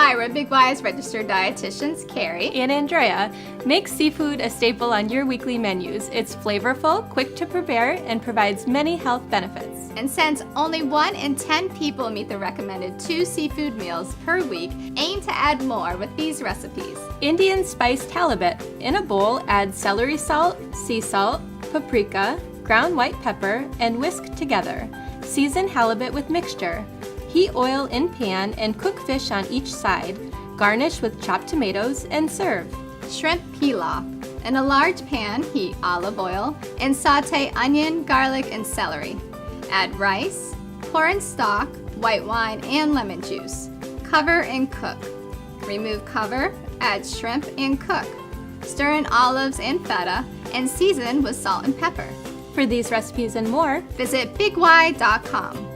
Hi, we're Big Y's registered dietitians, Carrie and Andrea. Make seafood a staple on your weekly menus. It's flavorful, quick to prepare, and provides many health benefits. And since only 1 in 10 people meet the recommended 2 seafood meals per week, aim to add more with these recipes. Indian Spiced Halibut. In a bowl, add celery salt, sea salt, paprika, ground white pepper, and whisk together. Season halibut with mixture. Heat oil in pan and cook fish on each side. Garnish with chopped tomatoes and serve. Shrimp Pilaf. In a large pan, heat olive oil and saute onion, garlic, and celery. Add rice, pour in stock, white wine, and lemon juice. Cover and cook. Remove cover, add shrimp, and cook. Stir in olives and feta, and season with salt and pepper. For these recipes and more, visit BigY.com.